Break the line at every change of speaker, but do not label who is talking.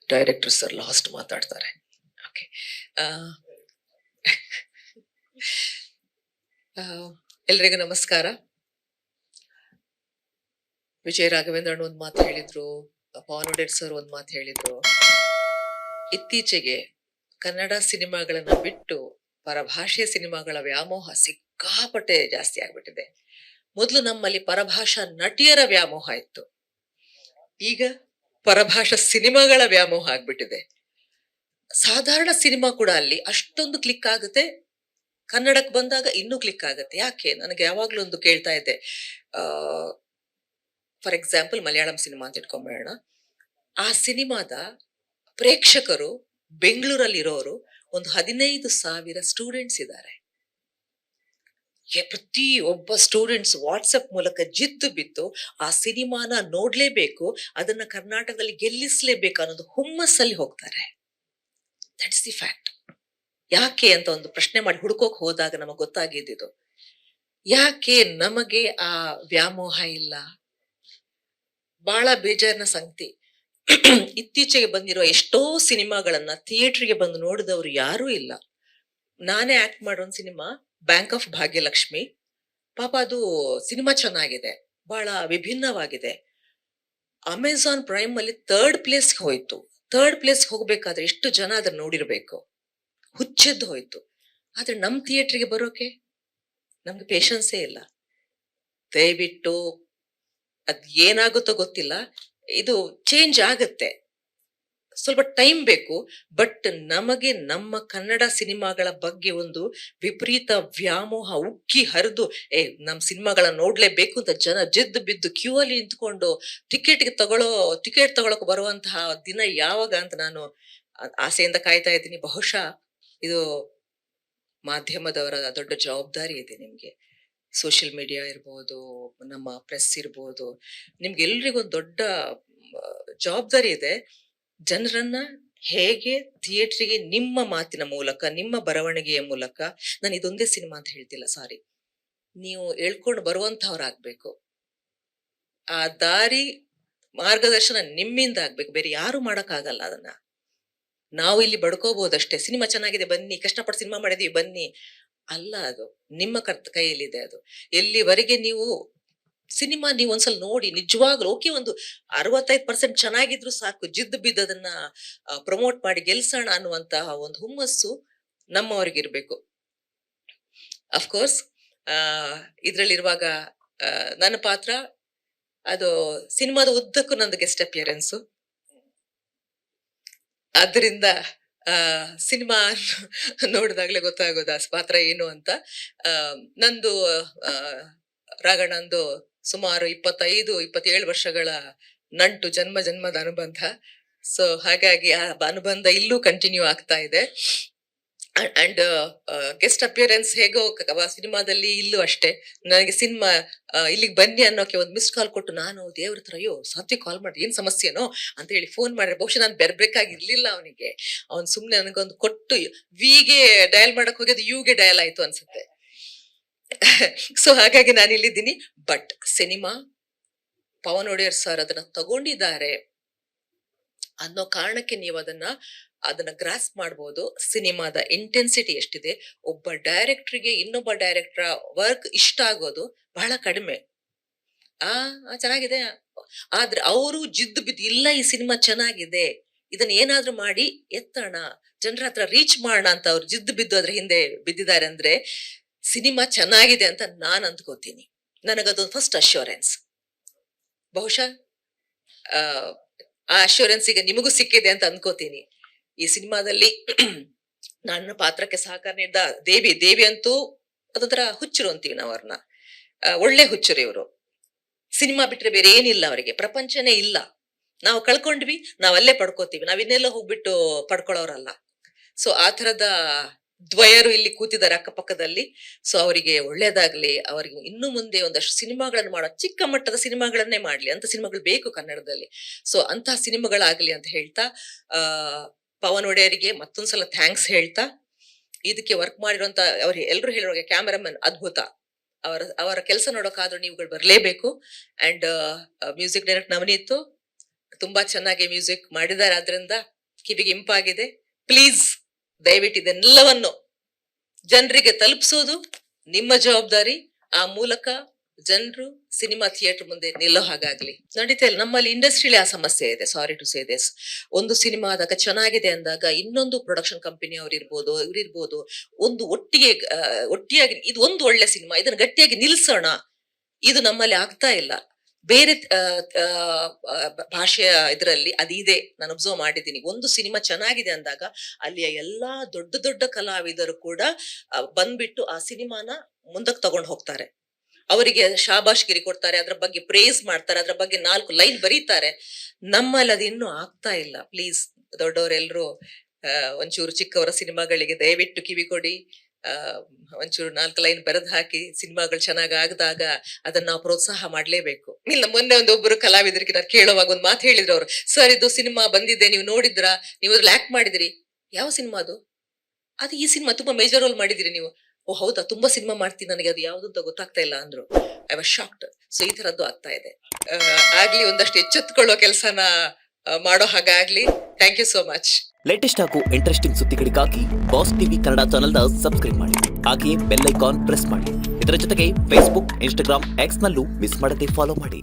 Director sir last ಮಾತಾಡ್ತಾರೆ. Okay. ಎಲ್ರಿಗೂ ನಮಸ್ಕಾರ. ವಿಜಯ ರಾಘವೇಂದ್ರನ್ ಒಂದ್ ಮಾತು ಹೇಳಿದ್ರು, ಪವನ್ ಒಡೆಯರ್ ಸರ್ ಒಂದ್ ಮಾತು ಹೇಳಿದ್ರು. ಇತ್ತೀಚೆಗೆ ಕನ್ನಡ ಸಿನಿಮಾಗಳನ್ನ ಬಿಟ್ಟು ಪರಭಾಷೆ ಸಿನಿಮಾಗಳ ವ್ಯಾಮೋಹ ಸಿಕ್ಕಾಪಟ್ಟೆ ಜಾಸ್ತಿ ಆಗ್ಬಿಟ್ಟಿದೆ. ಮೊದಲು ನಮ್ಮಲ್ಲಿ ಪರಭಾಷಾ ನಟಿಯರ ವ್ಯಾಮೋಹ ಇತ್ತು, ಈಗ ಪರಭಾಷಾ ಸಿನಿಮಾಗಳ ವ್ಯಾಮೋಹ ಆಗ್ಬಿಟ್ಟಿದೆ. ಸಾಧಾರಣ ಸಿನಿಮಾ ಕೂಡ ಅಲ್ಲಿ ಅಷ್ಟೊಂದು ಕ್ಲಿಕ್ ಆಗುತ್ತೆ, ಕನ್ನಡಕ್ಕೆ ಬಂದಾಗ ಇನ್ನೂ ಕ್ಲಿಕ್ ಆಗುತ್ತೆ. ಯಾಕೆ? ನನಗೆ ಯಾವಾಗ್ಲೂ ಒಂದು ಕೇಳ್ತಾ ಇದ್ದೆ. ಫಾರ್ ಎಕ್ಸಾಂಪಲ್ ಮಲಯಾಳಂ ಸಿನಿಮಾ ಅಂತ ಇಟ್ಕೊಂಬೇಡ. ಆ ಸಿನಿಮಾದ ಪ್ರೇಕ್ಷಕರು ಬೆಂಗಳೂರಲ್ಲಿ ಇರೋರು ಒಂದು 15,000 ಸ್ಟೂಡೆಂಟ್ಸ್ ಇದ್ದಾರೆ. ಪ್ರತಿ ಒಬ್ಬ ಸ್ಟೂಡೆಂಟ್ಸ್ ವಾಟ್ಸಪ್ ಮೂಲಕ ಜಿದ್ದು ಬಿದ್ದು ಆ ಸಿನಿಮಾನ ನೋಡ್ಲೇಬೇಕು, ಅದನ್ನ ಕರ್ನಾಟಕದಲ್ಲಿ ಗೆಲ್ಲಿಸ್ಲೇಬೇಕು ಅನ್ನೋದು ಹುಮ್ಮಸ್ಸಲ್ಲಿ ಹೋಗ್ತಾರೆ. That's the fact. ಯಾಕೆ ಅಂತ ಒಂದು ಪ್ರಶ್ನೆ ಮಾಡಿ ಹುಡುಕೋಕ್ ಹೋದಾಗ ನಮಗ್ ಗೊತ್ತಾಗಿದ್ದು, ಯಾಕೆ ನಮಗೆ ಆ ವ್ಯಾಮೋಹ ಇಲ್ಲ? ಬಹಳ ಬೇಜಾರಿನ ಸಂಗತಿ. ಇತ್ತೀಚೆಗೆ ಬಂದಿರೋ ಎಷ್ಟೋ ಸಿನಿಮಾಗಳನ್ನ ಥಿಯೇಟರ್ಗೆ ಬಂದು ನೋಡಿದವರು ಯಾರೂ ಇಲ್ಲ. ನಾನೇ ಆಕ್ಟ್ ಮಾಡೋ ಒಂದು ಸಿನಿಮಾ ಬ್ಯಾಂಕ್ ಆಫ್ ಭಾಗ್ಯಲಕ್ಷ್ಮಿ. ಪಾಪ ಅದು ಸಿನಿಮಾ ಚೆನ್ನಾಗಿದೆ, ಬಹಳ ವಿಭಿನ್ನವಾಗಿದೆ. ಅಮೆಝಾನ್ ಪ್ರೈಮ್ ಅಲ್ಲಿ 3rd ಪ್ಲೇಸ್ ಹೋಯ್ತು. 3rd ಪ್ಲೇಸ್ ಹೋಗ್ಬೇಕಾದ್ರೆ ಎಷ್ಟು ಜನ ಅದನ್ನ ನೋಡಿರ್ಬೇಕು, ಹುಚ್ಚೆದ್ದು ಹೋಯ್ತು. ಆದ್ರೆ ನಮ್ ಥಿಯೇಟರ್ಗೆ ಬರೋಕೆ ನಮ್ಗೆ ಪೇಶನ್ಸೇ ಇಲ್ಲ. ದಯವಿಟ್ಟು ಅದ್ ಏನಾಗುತ್ತೋ ಗೊತ್ತಿಲ್ಲ, ಇದು ಚೇಂಜ್ ಆಗತ್ತೆ, ಸ್ವಲ್ಪ ಟೈಮ್ ಬೇಕು. ಬಟ್ ನಮಗೆ ನಮ್ಮ ಕನ್ನಡ ಸಿನಿಮಾಗಳ ಬಗ್ಗೆ ಒಂದು ವಿಪರೀತ ವ್ಯಾಮೋಹ ಉಕ್ಕಿ ಹರಿದು ನಮ್ ಸಿನಿಮಾಗಳನ್ನ ನೋಡ್ಲೇಬೇಕು ಅಂತ ಜನ ಜಿದ್ದು ಬಿದ್ದು ಕ್ಯೂ ಅಲ್ಲಿ ನಿಂತ್ಕೊಂಡು ಟಿಕೆಟ್ ತಗೊಳಕ್ ಬರುವಂತಹ ದಿನ ಯಾವಾಗ ಅಂತ ನಾನು ಆಸೆಯಿಂದ ಕಾಯ್ತಾ ಇದ್ದೀನಿ. ಬಹುಶಃ ಇದು ಮಾಧ್ಯಮದವರ ದೊಡ್ಡ ಜವಾಬ್ದಾರಿ ಇದೆ ನಿಮ್ಗೆ. ಸೋಷಿಯಲ್ ಮೀಡಿಯಾ ಇರ್ಬೋದು, ನಮ್ಮ ಪ್ರೆಸ್ ಇರ್ಬೋದು, ನಿಮ್ಗೆಲ್ರಿಗೊಂದು ದೊಡ್ಡ ಜವಾಬ್ದಾರಿ ಇದೆ. ಜನರನ್ನ ಹೇಗೆ ಥಿಯೇಟರ್ಗೆ ನಿಮ್ಮ ಮಾತಿನ ಮೂಲಕ, ನಿಮ್ಮ ಬರವಣಿಗೆಯ ಮೂಲಕ, ನಾನು ಇದೊಂದೇ ಸಿನಿಮಾ ಅಂತ ಹೇಳ್ತಿಲ್ಲ, ಸಾರಿ, ನೀವು ಹೇಳ್ಕೊಂಡು ಬರುವಂತವ್ರಾಗ್ಬೇಕು. ಆ ದಾರಿ ಮಾರ್ಗದರ್ಶನ ನಿಮ್ಮಿಂದ ಆಗ್ಬೇಕು, ಬೇರೆ ಯಾರು ಮಾಡಕ್ಕಾಗಲ್ಲ ಅದನ್ನ. ನಾವು ಇಲ್ಲಿ ಬಡ್ಕೋಬಹುದಷ್ಟೇ, ಸಿನಿಮಾ ಚೆನ್ನಾಗಿದೆ ಬನ್ನಿ, ಕಷ್ಟಪಟ್ಟು ಸಿನಿಮಾ ಮಾಡಿದೀವಿ ಬನ್ನಿ, ಅಲ್ಲ, ಅದು ನಿಮ್ಮ ಕೈಯಲ್ಲಿದೆ. ಅದು ಎಲ್ಲಿವರೆಗೆ ನೀವು ಸಿನಿಮಾ ನೀವು ಒಂದ್ಸಲ ನೋಡಿ, ನಿಜವಾಗ್ಲೂ ಓಕೆ, ಒಂದು 65% ಚೆನ್ನಾಗಿದ್ರು ಸಾಕು, ಜಿದ್ದು ಬಿದ್ದು ಅದನ್ನ ಪ್ರಮೋಟ್ ಮಾಡಿ ಗೆಲ್ಸೋಣ ಅನ್ನುವಂತಹ ಒಂದು ಹುಮ್ಮಸ್ಸು ನಮ್ಮವ್ರಿಗಿರ್ಬೇಕು. ಅಫ್ಕೋರ್ಸ್ ಇದ್ರಲ್ಲಿರುವಾಗ ನನ್ನ ಪಾತ್ರ ಅದು ಸಿನಿಮಾದ ಉದ್ದಕ್ಕೂ ನಂದು ಗೆಸ್ಟ್ ಅಪಿಯರೆನ್ಸು. ಆದ್ರಿಂದ ಸಿನಿಮಾ ನೋಡಿದಾಗ್ಲೇ ಗೊತ್ತಾಗೋದು ಆ ಪಾತ್ರ ಏನು ಅಂತ. ನಂದು ರಾಘಣ್ಣಂದು ಸುಮಾರು 25-27 ವರ್ಷಗಳ ನಂಟು, ಜನ್ಮದ ಅನುಬಂಧ. ಸೊ ಹಾಗಾಗಿ ಆ ಅನುಬಂಧ ಇಲ್ಲೂ ಕಂಟಿನ್ಯೂ ಆಗ್ತಾ ಇದೆ. ಅಂಡ್ ಗೆಸ್ಟ್ ಅಪಿಯರೆನ್ಸ್ ಹೇಗೋ ಸಿನಿಮಾದಲ್ಲಿ ಇಲ್ಲೂ ಅಷ್ಟೇ. ನನಗೆ ಸಿನಿಮಾ ಇಲ್ಲಿಗೆ ಬನ್ನಿ ಅನ್ನೋಕೆ ಒಂದು ಮಿಸ್ ಕಾಲ್ ಕೊಟ್ಟು ನಾನು ದೇವ್ರ ಹತ್ರ, ಅಯ್ಯೋ ಸಾತ್ವಿಕ್ ಕಾಲ್ ಮಾಡಿ ಏನ್ ಸಮಸ್ಯೆನೋ ಅಂತ ಹೇಳಿ ಫೋನ್ ಮಾಡಿದ್ರೆ, ಬಹುಶಃ ನಾನು ಬೆರ್ಬೇಕಾಗಿರ್ಲಿಲ್ಲ ಅವನಿಗೆ. ಅವ್ನು ಸುಮ್ನೆ ನನಗೊಂದು ಕೊಟ್ಟು ವಿಗೆ ಡಯಲ್ ಮಾಡಕ್ ಹೋಗಿ ಅದು ಯುಗೆ ಡಯಲ್ ಆಯ್ತು ಅನ್ಸುತ್ತೆ. ಸೊ ಹಾಗಾಗಿ ನಾನು ಇಲ್ಲಿದ್ದೀನಿ. But cinema Pavan Wadeyar sir ಅದನ್ನ ತಗೊಂಡಿದ್ದಾರೆ ಅನ್ನೋ ಕಾರಣಕ್ಕೆ ನೀವು ಅದನ್ನ ಗ್ರಾಸ್ ಮಾಡ್ಬೋದು. ಸಿನಿಮಾದ ಇಂಟೆನ್ಸಿಟಿ ಎಷ್ಟಿದೆ, ಒಬ್ಬ ಡೈರೆಕ್ಟರ್ಗೆ ಇನ್ನೊಬ್ಬ ಡೈರೆಕ್ಟರ್ ವರ್ಕ್ ಇಷ್ಟ ಆಗೋದು ಬಹಳ ಕಡಿಮೆ. ಚೆನ್ನಾಗಿದೆ, ಆದ್ರೆ ಅವರು ಜಿದ್ದು ಬಿದ್ದು, ಇಲ್ಲ ಈ ಸಿನಿಮಾ ಚೆನ್ನಾಗಿದೆ, ಇದನ್ನ ಏನಾದ್ರೂ ಮಾಡಿ ಎತ್ತೋಣ, ಜನರ ಹತ್ರ ರೀಚ್ ಮಾಡೋಣ ಅಂತ ಅವ್ರು ಜಿದ್ದು ಬಿದ್ದು ಅದ್ರ ಹಿಂದೆ ಬಿದ್ದಿದ್ದಾರೆ ಅಂದ್ರೆ ಸಿನಿಮಾ ಚೆನ್ನಾಗಿದೆ ಅಂತ ನಾನ್ ಅಂದ್ಕೋತೀನಿ. ನನಗದೊಂದು ಫಸ್ಟ್ ಅಶ್ಯೂರೆನ್ಸ್. ಬಹುಶಃ ಆ ಅಶ್ಯೂರೆನ್ಸ್ ಈಗ ನಿಮಗೂ ಸಿಕ್ಕಿದೆ ಅಂತ ಅನ್ಕೋತೀನಿ. ಈ ಸಿನಿಮಾದಲ್ಲಿ ನನ್ನ ಪಾತ್ರಕ್ಕೆ ಸಹಕಾರ ನೀಡಿದ ದೇವಿ ಅಂತೂ ಅದೊಂಥರ ಹುಚ್ಚರು ಅಂತೀವಿ ನಾವು ಅವ್ರನ್ನ. ಒಳ್ಳೆ ಹುಚ್ಚರು ಇವರು. ಸಿನಿಮಾ ಬಿಟ್ರೆ ಬೇರೆ ಏನಿಲ್ಲ ಅವರಿಗೆ, ಪ್ರಪಂಚನೇ ಇಲ್ಲ. ನಾವು ಕಳ್ಕೊಂಡ್ವಿ, ನಾವಲ್ಲೇ ಪಡ್ಕೋತೀವಿ, ನಾವಿನ್ನೆಲ್ಲ ಹೋಗ್ಬಿಟ್ಟು ಪಡ್ಕೊಳ್ಳೋರಲ್ಲ. ಸೊ ಆ ತರದ ದ್ವಯರು ಇಲ್ಲಿ ಕೂತಿದ್ದಾರೆ ಅಕ್ಕಪಕ್ಕದಲ್ಲಿ. ಸೊ ಅವರಿಗೆ ಒಳ್ಳೇದಾಗ್ಲಿ, ಅವರಿಗೆ ಇನ್ನು ಮುಂದೆ ಒಂದಷ್ಟು ಸಿನಿಮಾಗಳನ್ನು ಮಾಡೋ, ಚಿಕ್ಕ ಮಟ್ಟದ ಸಿನಿಮಾಗಳನ್ನೇ ಮಾಡ್ಲಿ, ಅಂತ ಸಿನಿಮಾಗಳು ಬೇಕು ಕನ್ನಡದಲ್ಲಿ. ಸೊ ಅಂತಹ ಸಿನಿಮಾಗಳಾಗ್ಲಿ ಅಂತ ಹೇಳ್ತಾ, ಪವನ್ ಒಡೆಯರಿಗೆ ಮತ್ತೊಂದ್ಸಲ ಥ್ಯಾಂಕ್ಸ್ ಹೇಳ್ತಾ, ಇದಕ್ಕೆ ವರ್ಕ್ ಮಾಡಿರುವಂತ ಅವ್ರು ಎಲ್ರು ಹೇಳಿರೋ ಕ್ಯಾಮರಾಮನ್ ಅದ್ಭುತ, ಅವರ ಕೆಲಸ ನೋಡೋಕಾದ್ರೂ ನೀವುಗಳು ಬರ್ಲೇಬೇಕು. ಅಂಡ್ ಮ್ಯೂಸಿಕ್ ಡೈರೆಕ್ಟರ್ ನವನೀತ್ ತುಂಬಾ ಚೆನ್ನಾಗಿ ಮ್ಯೂಸಿಕ್ ಮಾಡಿದ್ದಾರೆ. ಆದ್ರಿಂದ ಕಿವಿಗೆ ಇಂಪಾಗಿದೆ. ಪ್ಲೀಸ್ ದಯವಿಟ್ಟು ಇದೆಲ್ಲವನ್ನು ಜನರಿಗೆ ತಲುಪಿಸೋದು ನಿಮ್ಮ ಜವಾಬ್ದಾರಿ. ಆ ಮೂಲಕ ಜನರು ಸಿನಿಮಾ ಥಿಯೇಟರ್ ಮುಂದೆ ನಿಲ್ಲೋ ಹಾಗಾಗ್ಲಿ. ನಡೀತಾ ಇಲ್ಲ ನಮ್ಮಲ್ಲಿ ಇಂಡಸ್ಟ್ರಿಲಿ ಆ ಸಮಸ್ಯೆ ಇದೆ. Sorry to say this. ಒಂದು ಸಿನಿಮಾ ಆದಾಗ ಚೆನ್ನಾಗಿದೆ ಅಂದಾಗ ಇನ್ನೊಂದು ಪ್ರೊಡಕ್ಷನ್ ಕಂಪನಿ ಅವ್ರು ಇರ್ಬೋದು, ಇವ್ರಿರ್ಬೋದು, ಒಂದು ಒಟ್ಟಿಯಾಗಿ ಇದು ಒಂದು ಒಳ್ಳೆ ಸಿನಿಮಾ, ಇದನ್ನ ಗಟ್ಟಿಯಾಗಿ ನಿಲ್ಸೋಣ, ಇದು ನಮ್ಮಲ್ಲಿ ಆಗ್ತಾ ಇಲ್ಲ. ಬೇರೆ ಭಾಷೆಯ ಇದರಲ್ಲಿ ಅದಿದೆ, ನಾನು ಅಬ್ಸರ್ವ್ ಮಾಡಿದ್ದೀನಿ. ಒಂದು ಸಿನಿಮಾ ಚೆನ್ನಾಗಿದೆ ಅಂದಾಗ ಅಲ್ಲಿಯ ಎಲ್ಲಾ ದೊಡ್ಡ ದೊಡ್ಡ ಕಲಾವಿದರು ಕೂಡ ಬಂದ್ಬಿಟ್ಟು ಆ ಸಿನಿಮಾನ ಮುಂದಕ್ಕೆ ತಗೊಂಡು ಹೋಗ್ತಾರೆ. ಅವರಿಗೆ ಶಾಬಾಷ್ಗಿರಿ ಕೊಡ್ತಾರೆ, ಅದ್ರ ಬಗ್ಗೆ ಪ್ರೇಸ್ ಮಾಡ್ತಾರೆ, ಅದ್ರ ಬಗ್ಗೆ 4 ಲೈನ್ ಬರೀತಾರೆ. ನಮ್ಮಲ್ಲಿ ಅದು ಇನ್ನೂ ಆಗ್ತಾ ಇಲ್ಲ. ಪ್ಲೀಸ್ ದೊಡ್ಡವರೆಲ್ಲರೂ ಒಂಚೂರು ಚಿಕ್ಕವರ ಸಿನಿಮಾಗಳಿಗೆ ದಯವಿಟ್ಟು ಕಿವಿ ಕೊಡಿ. ಒಂಚೂರು 4 ಲೈನ್ ಬರೆದು ಹಾಕಿ ಸಿನಿಮಾಗಳು ಚೆನ್ನಾಗ್ ಆಗದಾಗ ಅದನ್ನ ನಾವು ಪ್ರೋತ್ಸಾಹ ಮಾಡ್ಲೇಬೇಕು. ಇಲ್ಲ ಮೊನ್ನೆ ಒಬ್ಬರು ಕಲಾವಿದರಿಗೆ ನಾನು ಕೇಳುವಾಗ ಒಂದು ಮಾತು ಹೇಳಿದ್ರು ಅವರು, ಸರ್ ಇದು ಸಿನಿಮಾ ಬಂದಿದೆ, ನೀವು ನೋಡಿದ್ರಾ, ನೀವು ಅದ್ರಲ್ಲಿ ಆಕ್ಟ್ ಮಾಡಿದಿರಿ. ಯಾವ ಸಿನಿಮಾ ಅದು? ಅದು ಈ ಸಿನಿಮಾ ತುಂಬಾ ಮೇಜರ್ ರೋಲ್ ಮಾಡಿದಿರಿ ನೀವು. ಓ ಹೌದಾ, ತುಂಬಾ ಸಿನಿಮಾ ಮಾಡ್ತೀನಿ, ನನಗೆ ಅದು ಯಾವ್ದು ಅಂತ ಗೊತ್ತಾಗ್ತಾ ಇಲ್ಲ ಅಂದ್ರು. I was shocked. ಸೊ ಈ ತರದ್ದು ಆಗ್ತಾ ಇದೆ. ಆಗ್ಲಿ ಒಂದಷ್ಟು ಎಚ್ಚೆತ್ಕೊಳ್ಳೋ ಕೆಲಸನ ಮಾಡೋ ಹಾಗಾಗ್ಲಿ. Thank you so much.
Latest ಹಾಗೂ ಇಂಟ್ರೆಸ್ಟಿಂಗ್ ಸುದ್ದಿಗಳಿಗಾಗಿ ಬಾಸ್ ಟಿವಿ ಕನ್ನಡ ಚಾನೆಲ್ನ ಸಬ್ಸ್ಕ್ರೈಬ್ ಮಾಡಿ. ಹಾಗೆಯೇ ಬೆಲ್ ಐಕಾನ್ ಪ್ರೆಸ್ ಮಾಡಿ. ಇದರ ಜೊತೆಗೆ ಫೇಸ್ಬುಕ್, ಇನ್ಸ್ಟಾಗ್ರಾಮ್, ಎಕ್ಸ್ ನಲ್ಲೂ ಮಿಸ್ ಮಾಡದೆ ಫಾಲೋ ಮಾಡಿ.